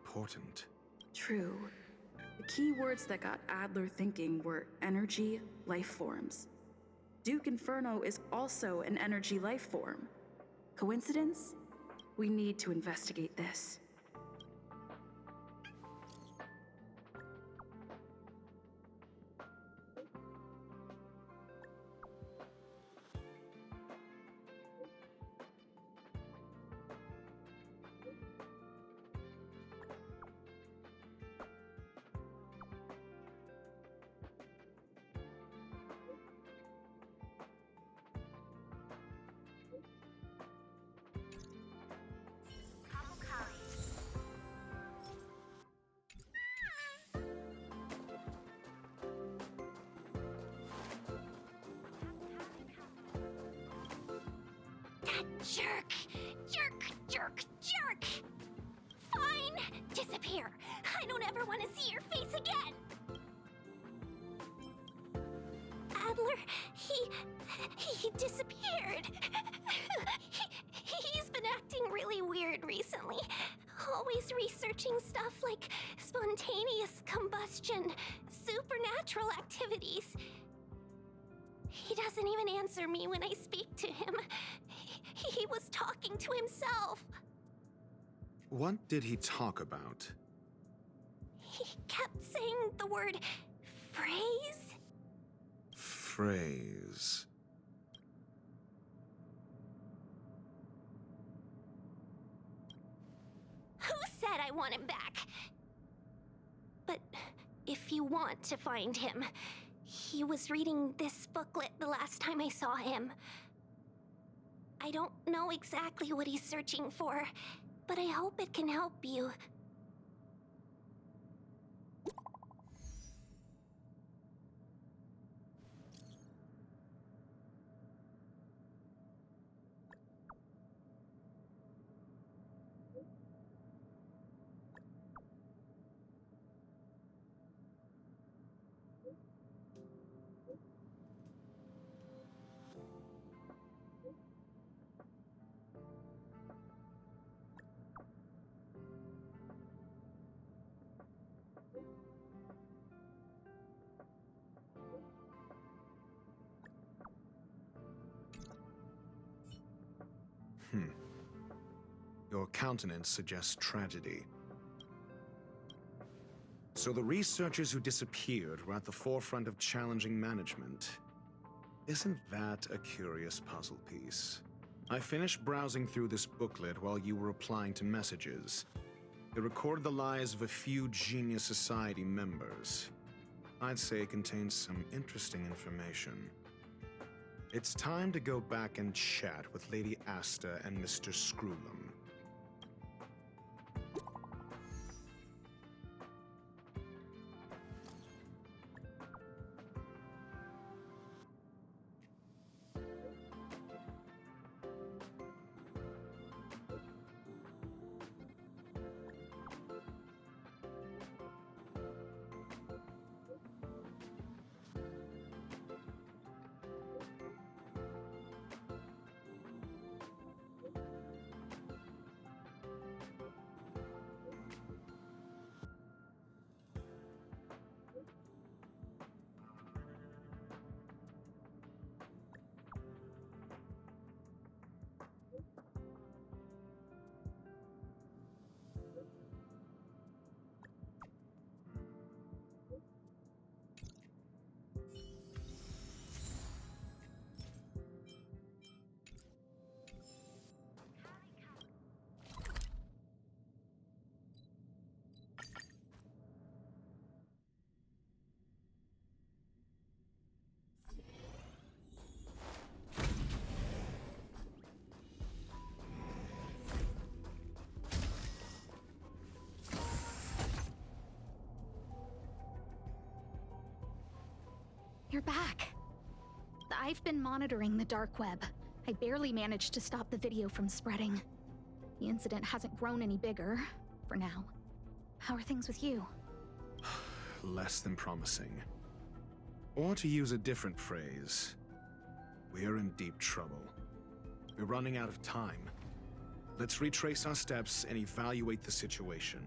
important. True. The key words that got Adler thinking were energy, life forms. Duke Inferno is also an energy life form. Coincidence? We need to investigate this. Jerk! Jerk! Jerk! Jerk! Fine! Disappear! I don't ever want to see your face again! Adler, he disappeared. He's been acting really weird recently. Always researching stuff like spontaneous combustion, supernatural activities. He doesn't even answer me when I speak to him. He was talking to himself. What did he talk about? He kept saying the word phrase. Phrase. Who said I want him back? But if you want to find him, he was reading this booklet the last time I saw him. I don't know exactly what he's searching for, but I hope it can help you. Your countenance suggests tragedy. So the researchers who disappeared were at the forefront of challenging management. Isn't that a curious puzzle piece? I finished browsing through this booklet while you were replying to messages. It recorded the lives of a few Genius Society members. I'd say it contains some interesting information. It's time to go back and chat with Lady Asta and Mr. Screwlam. You're back. I've been monitoring the dark web. I barely managed to stop the video from spreading. The incident hasn't grown any bigger, for now. How are things with you? Less than promising. Or to use a different phrase, we're in deep trouble. We're running out of time. Let's retrace our steps and evaluate the situation.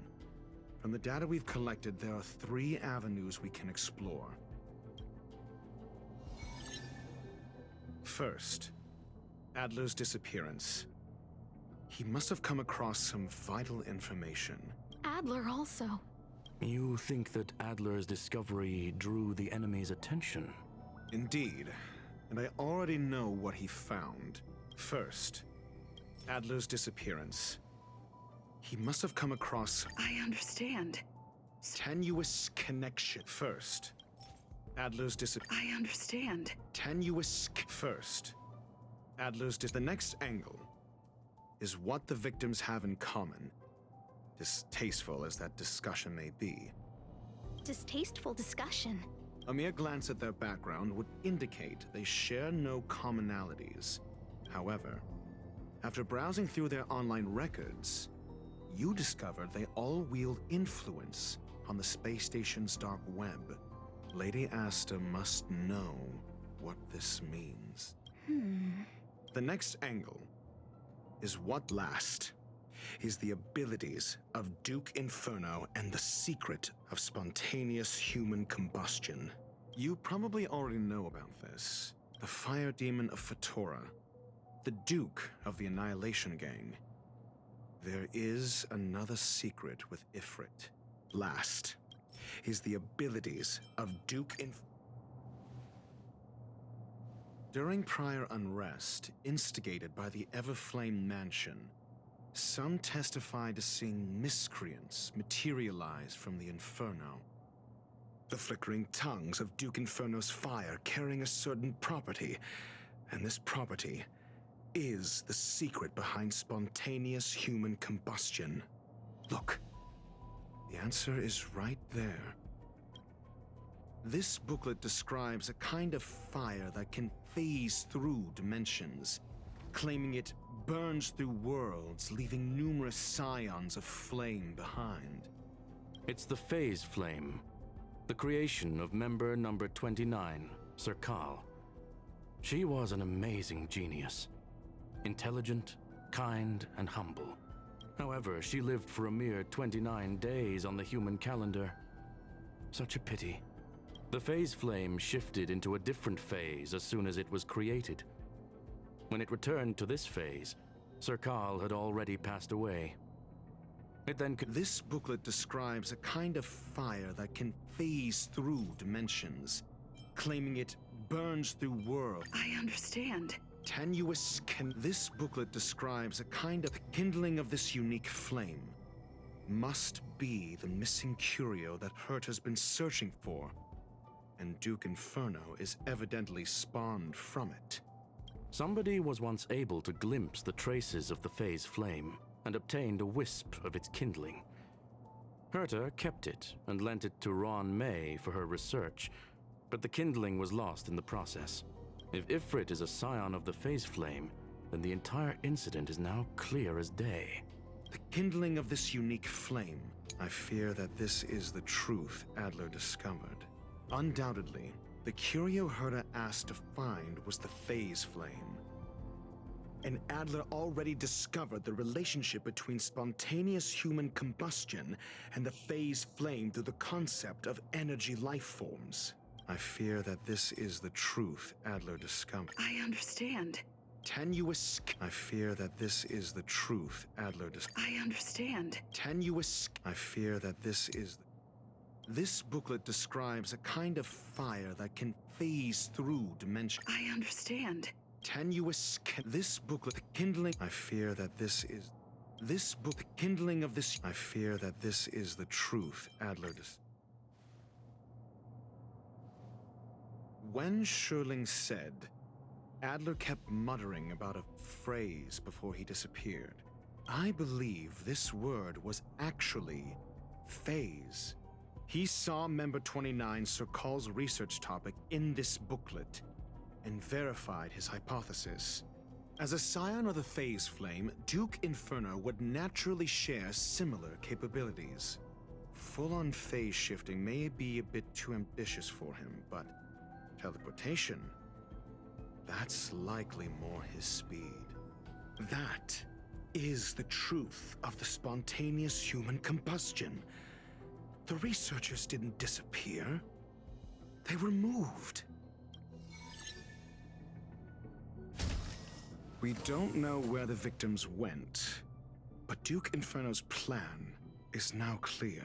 From the data we've collected, there are 3 avenues we can explore. First, Adler's disappearance. He must have come across some vital information. Adler also. You think that Adler's discovery drew the enemy's attention? Indeed, and I already know what he found. First, Adler's disappearance. He must have come across I understand. tenuous connection. First, Adler's I understand. First, the next angle is what the victims have in common, distasteful as that discussion may be. Distasteful discussion. A mere glance at their background would indicate they share no commonalities. However, after browsing through their online records, you discovered they all wield influence on the space station's dark web. Lady Asta must know what this means. The next angle is what last is the abilities of Duke Inferno and the secret of spontaneous human combustion. You probably already know about this. The fire demon of Fatora, the Duke of the Annihilation Gang. There is another secret with Ifrit. Last is the abilities of Duke Inferno. During prior unrest, instigated by the Everflame Mansion, some testified to seeing miscreants materialize from the Inferno. The flickering tongues of Duke Inferno's fire carrying a certain property, and this property is the secret behind spontaneous human combustion. Look, the answer is right there. This booklet describes a kind of fire that can phase through dimensions, claiming it burns through worlds, leaving numerous scions of flame behind. It's the Phase Flame, the creation of member number 29, Serkal. She was an amazing genius. Intelligent, kind, and humble. However, she lived for a mere 29 days on the human calendar. Such a pity. The Phase Flame shifted into a different phase as soon as it was created. When it returned to this phase, Serkal had already passed away. It then This booklet describes a kind of fire that can phase through dimensions, claiming it burns through worlds. I understand. This booklet describes a kind of kindling of this unique flame. Must be the missing curio that Hurt has been searching for, and Duke Inferno is evidently spawned from it. Somebody was once able to glimpse the traces of the Phase Flame and obtained a wisp of its kindling. Herta kept it and lent it to Ron May for her research, but the kindling was lost in the process. If Ifrit is a scion of the Phase Flame, then the entire incident is now clear as day. The kindling of this unique flame. I fear that this is the truth Adler discovered. Undoubtedly, the curio Herta asked to find was the Phase Flame. And Adler already discovered the relationship between spontaneous human combustion and the Phase Flame through the concept of energy life forms. I fear that this is the truth Adler discovered. I understand. I fear that this is the truth Adler discovered. I understand. I fear that this is... This booklet describes a kind of fire that can phase through dimensions. I understand. This booklet, the kindling... I fear that this is... This book, the kindling of this... I fear that this is the truth Adler discovered. When Schurling said, Adler kept muttering about a phrase before he disappeared. I believe this word was actually phase. He saw Member 29 Serkal's research topic in this booklet and verified his hypothesis. As a scion of the Phase Flame, Duke Inferno would naturally share similar capabilities. Full-on phase shifting may be a bit too ambitious for him, but teleportation, that's likely more his speed. That is the truth of the spontaneous human combustion. The researchers didn't disappear. They were moved. We don't know where the victims went, but Duke Inferno's plan is now clear.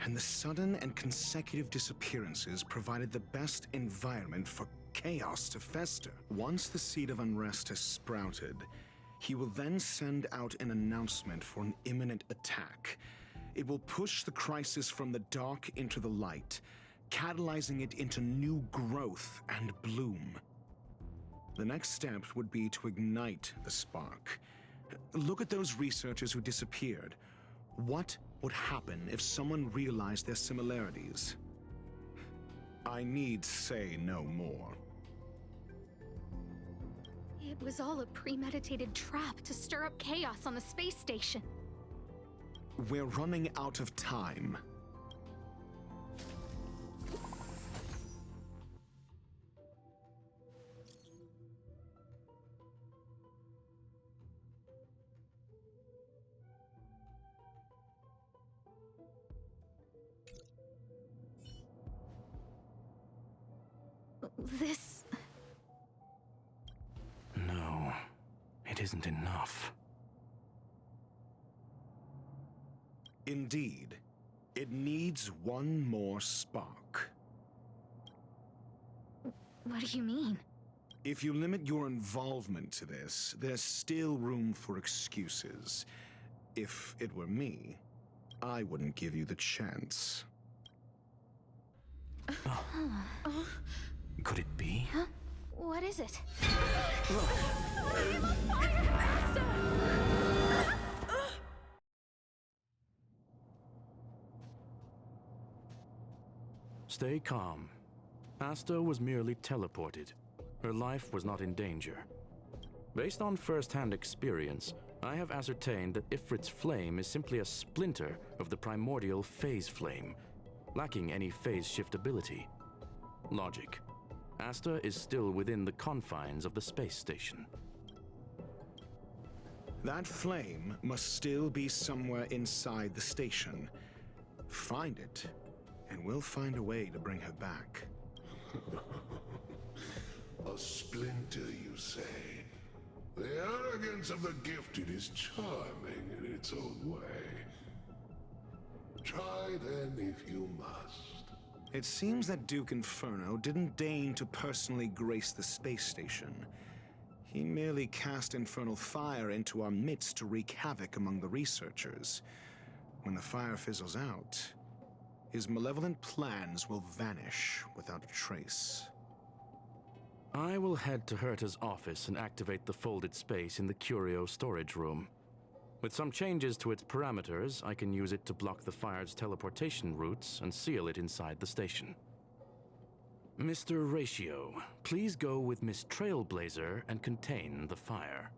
And the sudden and consecutive disappearances provided the best environment for chaos to fester. Once the seed of unrest has sprouted, he will then send out an announcement for an imminent attack. It will push the crisis from the dark into the light, catalyzing it into new growth and bloom. The next step would be to ignite the spark. Look at those researchers who disappeared. What would happen if someone realized their similarities? I need say no more. It was all a premeditated trap to stir up chaos on the space station. We're running out of time. This... No, it isn't enough. Indeed, it needs one more spark. What do you mean? If you limit your involvement to this, there's still room for excuses. If it were me, I wouldn't give you the chance. Could it be? Huh? What is it? Stay calm. Asta was merely teleported. Her life was not in danger. Based on first-hand experience, I have ascertained that Ifrit's flame is simply a splinter of the primordial phase flame, lacking any phase shift ability. Logic. Asta is still within the confines of the space station. That flame must still be somewhere inside the station. Find it, and we'll find a way to bring her back. A splinter, you say? The arrogance of the gifted is charming in its own way. Try then if you must. It seems that Duke Inferno didn't deign to personally grace the space station. He merely cast infernal fire into our midst to wreak havoc among the researchers. When the fire fizzles out, his malevolent plans will vanish without a trace. I will head to Herta's office and activate the folded space in the curio storage room. With some changes to its parameters, I can use it to block the fire's teleportation routes and seal it inside the station. Mr. Ratio, please go with Miss Trailblazer and contain the fire.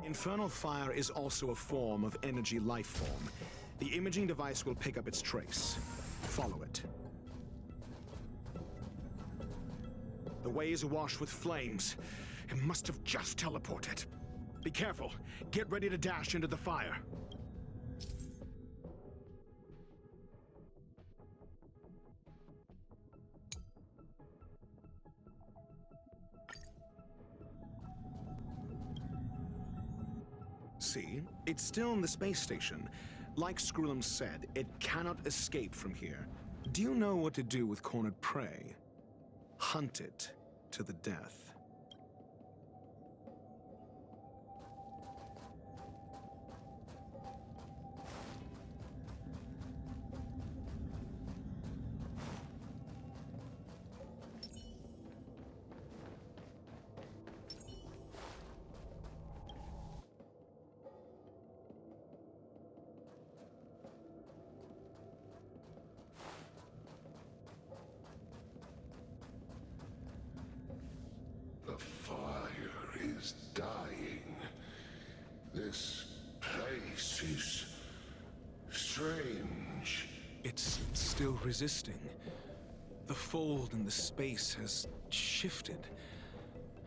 Infernal fire is also a form of energy life form. The imaging device will pick up its trace. Follow it. The way is awash with flames. It must have just teleported. Be careful. Get ready to dash into the fire. See? It's still in the space station. Like Screwlum said, it cannot escape from here. Do you know what to do with cornered prey? Hunt it to the death. is dying. This place is strange. It's still resisting. The fold in the space has shifted.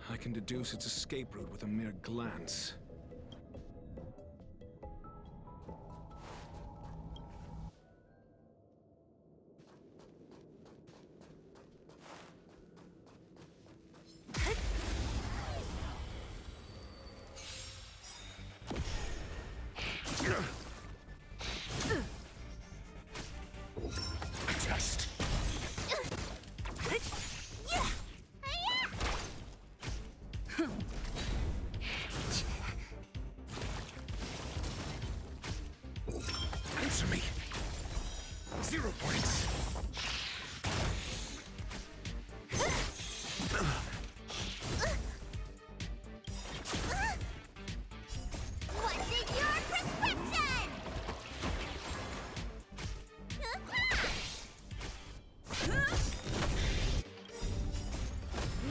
I can deduce its escape route with a mere glance. Test. Answer me. 0 points. What's in your prescription?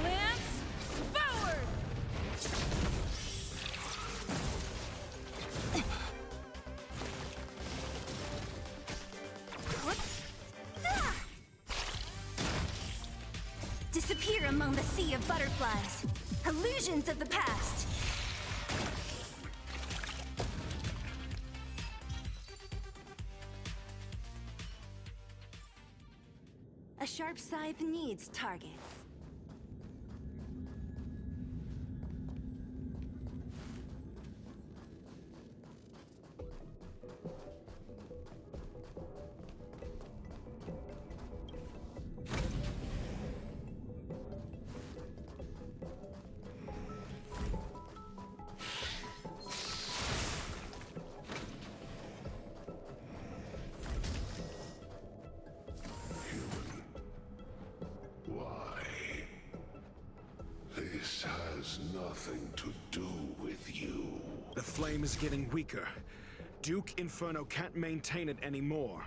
Lance forward! Disappear among the sea of butterflies. Illusions of the past. A sharp scythe needs targets. Why? This has nothing to do with you. The flame is getting weaker. Duke Inferno can't maintain it anymore.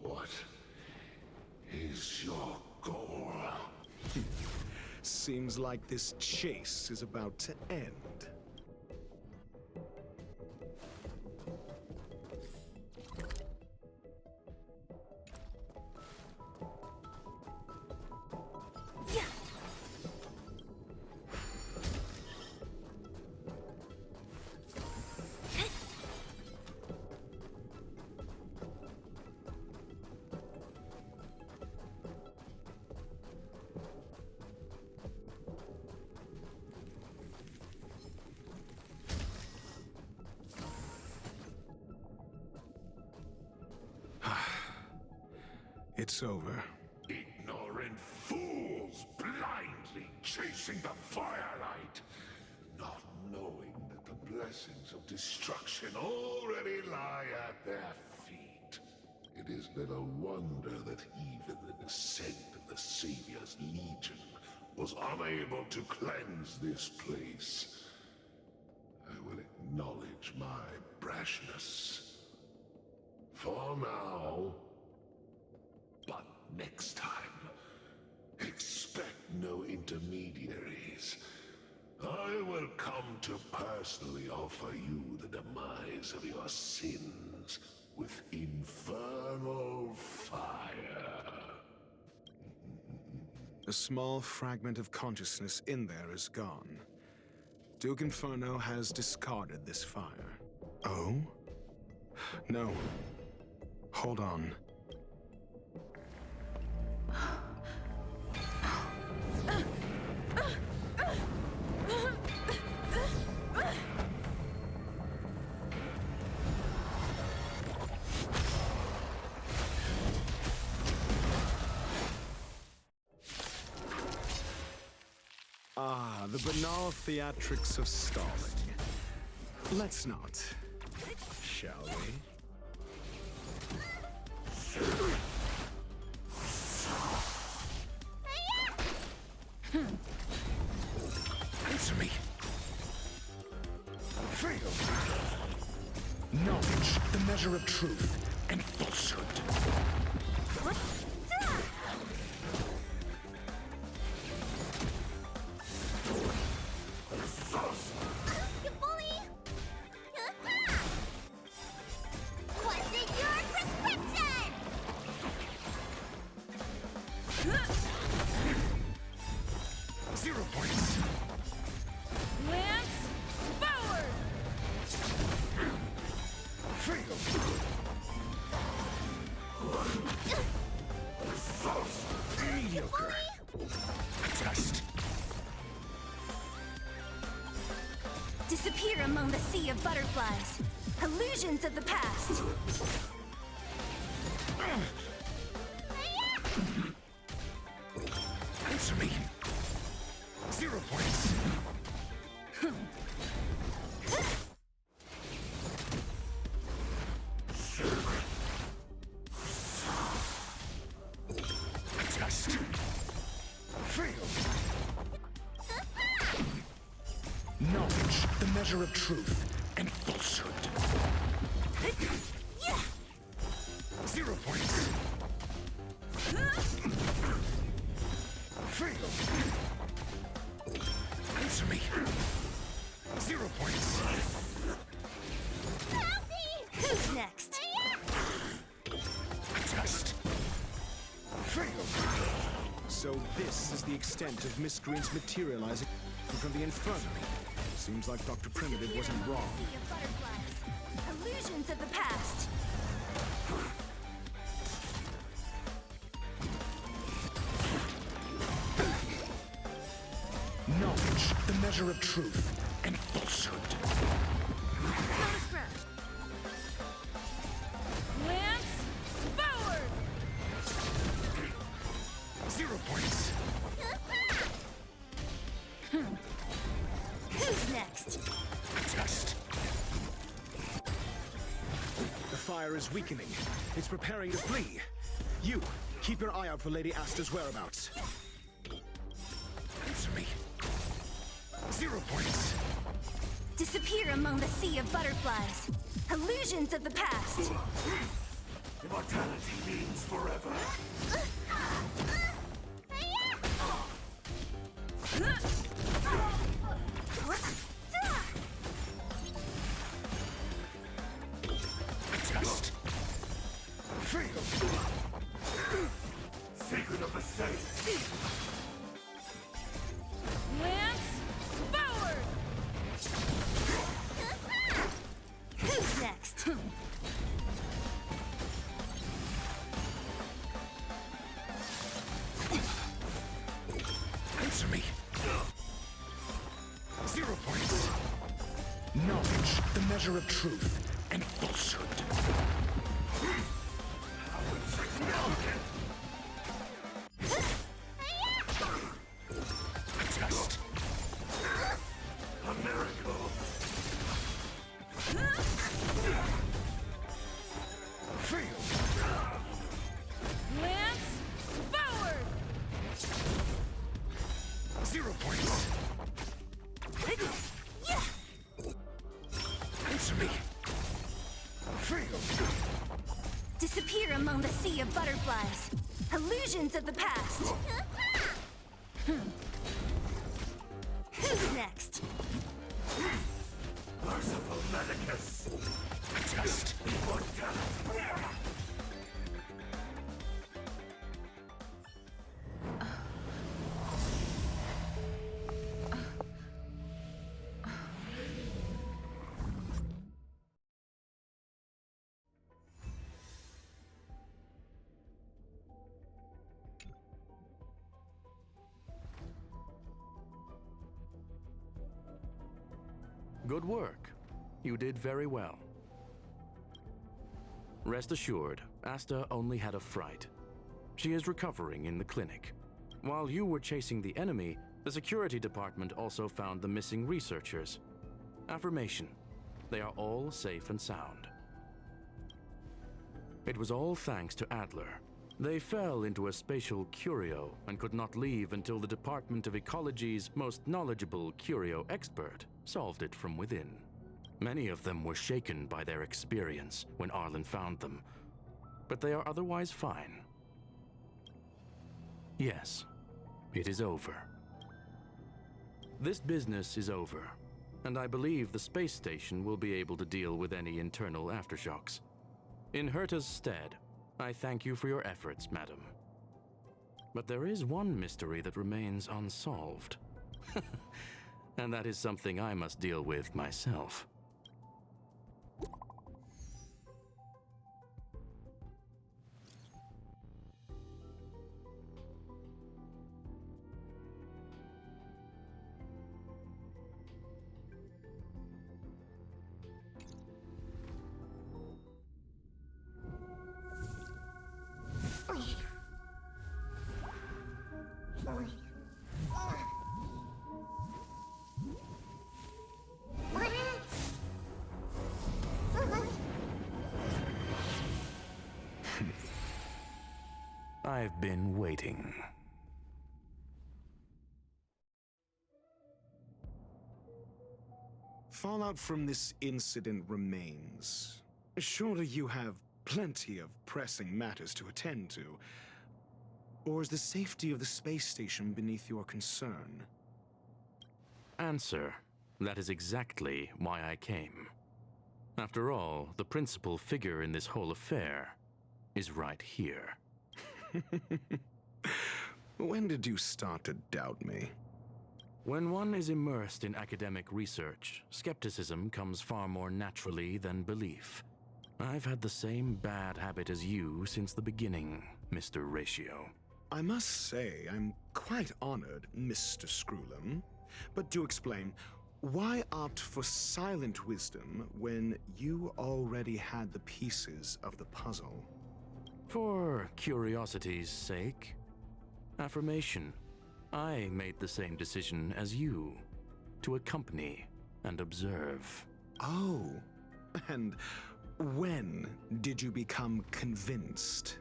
What is your goal? Seems like this chase is about to end. It's over. Ignorant fools blindly chasing the firelight, not knowing that the blessings of destruction already lie at their feet. It is little wonder that even the descent of the Savior's Legion was unable to cleanse this place. I will acknowledge my brashness. For now. But next time, expect no intermediaries. I will come to personally offer you the demise of your sins with infernal fire. A small fragment of consciousness in there is gone. Duke Inferno has discarded this fire. Oh? No. Hold on. Ah, the banal theatrics of stalling. Let's not, shall we? Answer me. Freedom. Knowledge, the measure of truth and falsehood. You bully! What's in your prescription? 0 points. Lance forward! Freedom. Mediocre. Test. Disappear among the sea of butterflies. Illusions of the past. Answer me. 0 points. Test. Freedom. Knowledge, the measure of truth and falsehood. 0 points. Freedom. Answer me. 0 points. Who's next? Test. Freedom. So this is the extent of miscreants materializing from the infirmary. Seems like Dr. Primitive wasn't wrong. Sea of butterflies. Illusions of the past. Knowledge, the measure of truth and falsehood. Lance forward! 0 points. Who's next? Test. The fire is weakening. It's preparing to flee. You, keep your eye out for Lady Asta's whereabouts. Answer me. 0 points. Disappear among the sea of butterflies. Illusions of the past. Immortality means forever. Test. Freedom. Secret of the saint. Lance forward! Who's next? Answer me. 0 points. Knowledge, the measure of truth and falsehood. Test. A miracle. Freedom. Lance forward! 0 points. Answer me. Freedom. Disappear among the sea of butterflies. Illusions of the past. Who's next? Merciful Medicus. Test. Immortality. Good work. You did very well. Rest assured, Asta only had a fright. She is recovering in the clinic. While you were chasing the enemy, the security department also found the missing researchers. Affirmation. They are all safe and sound. It was all thanks to Adler. They fell into a spatial curio and could not leave until the Department of Ecology's most knowledgeable curio expert solved it from within. Many of them were shaken by their experience when Arlen found them, but they are otherwise fine. Yes, it is over. This business is over, and I believe the space station will be able to deal with any internal aftershocks. In Herta's stead, I thank you for your efforts, madam. But there is one mystery that remains unsolved. And that is something I must deal with myself. I've been waiting. Fallout from this incident remains. Surely you have plenty of pressing matters to attend to. Or is the safety of the space station beneath your concern? Answer. That is exactly why I came. After all, the principal figure in this whole affair is right here. When did you start to doubt me? When one is immersed in academic research, skepticism comes far more naturally than belief. I've had the same bad habit as you since the beginning, Mr. Ratio. I must say, I'm quite honored, Mr. Screwlum. But do explain, why opt for silent wisdom when you already had the pieces of the puzzle? For curiosity's sake. Affirmation. I made the same decision as you, to accompany and observe. Oh, and when did you become convinced?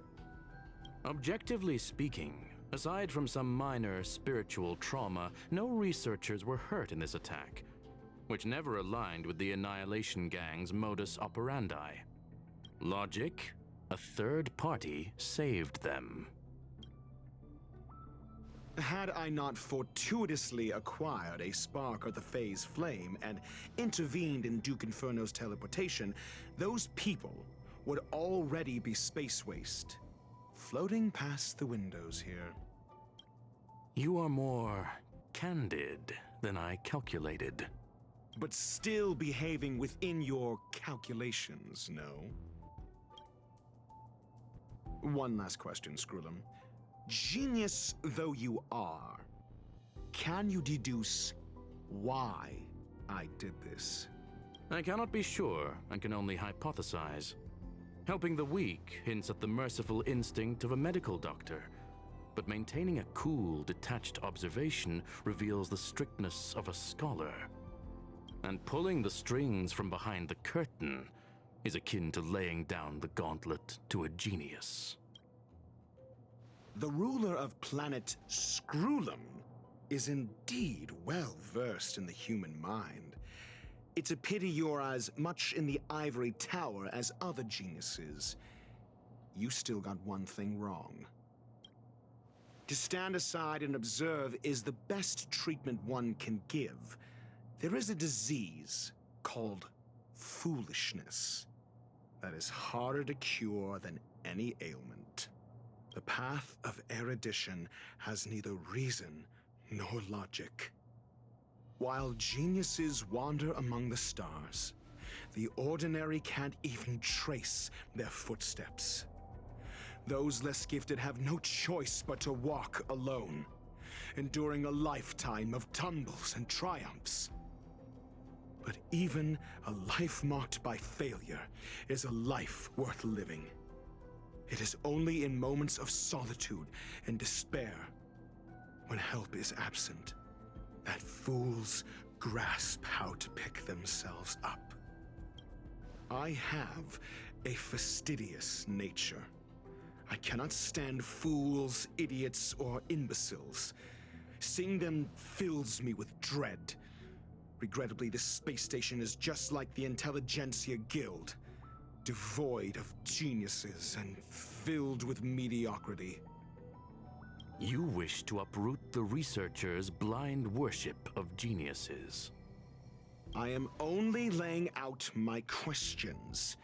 Objectively speaking, aside from some minor spiritual trauma, no researchers were hurt in this attack, which never aligned with the Annihilation Gang's modus operandi. Logic? A third party saved them. Had I not fortuitously acquired a spark of the phase flame and intervened in Duke Inferno's teleportation, those people would already be space waste, floating past the windows here. You are more candid than I calculated. But still behaving within your calculations, no? One last question, Screwlum. Genius though you are, can you deduce why I did this? I cannot be sure and can only hypothesize. Helping the weak hints at the merciful instinct of a medical doctor, but maintaining a cool, detached observation reveals the strictness of a scholar. And pulling the strings from behind the curtain is akin to laying down the gauntlet to a genius. The ruler of planet Screwlum is indeed well versed in the human mind. It's a pity you're as much in the ivory tower as other geniuses. You still got one thing wrong. To stand aside and observe is the best treatment one can give. There is a disease called foolishness that is harder to cure than any ailment. The path of erudition has neither reason nor logic. While geniuses wander among the stars, the ordinary can't even trace their footsteps. Those less gifted have no choice but to walk alone, enduring a lifetime of tumbles and triumphs. But even a life marked by failure is a life worth living. It is only in moments of solitude and despair, when help is absent, that fools grasp how to pick themselves up. I have a fastidious nature. I cannot stand fools, idiots, or imbeciles. Seeing them fills me with dread. Regrettably, this space station is just like the Intelligentsia Guild, devoid of geniuses and filled with mediocrity. You wish to uproot the researchers' blind worship of geniuses. I am only laying out my questions.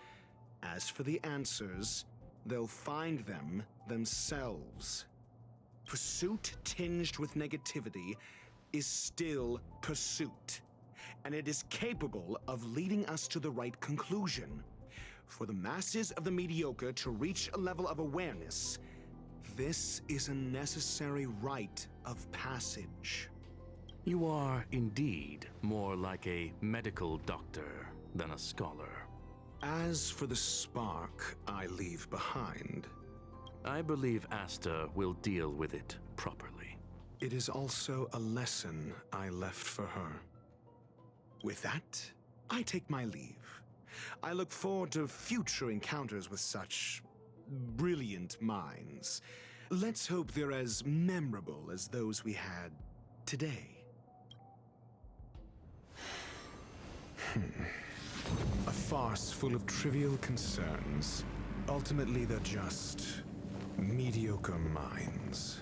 As for the answers, they'll find them themselves. Pursuit tinged with negativity is still pursuit, and it is capable of leading us to the right conclusion. For the masses of the mediocre to reach a level of awareness, this is a necessary rite of passage. You are indeed more like a medical doctor than a scholar. As for the spark I leave behind, I believe Asta will deal with it properly. it is also a lesson I left for her. With that, I take my leave. I look forward to future encounters with such brilliant minds. Let's hope they're as memorable as those we had today. A farce full of trivial concerns. Ultimately, they're just mediocre minds.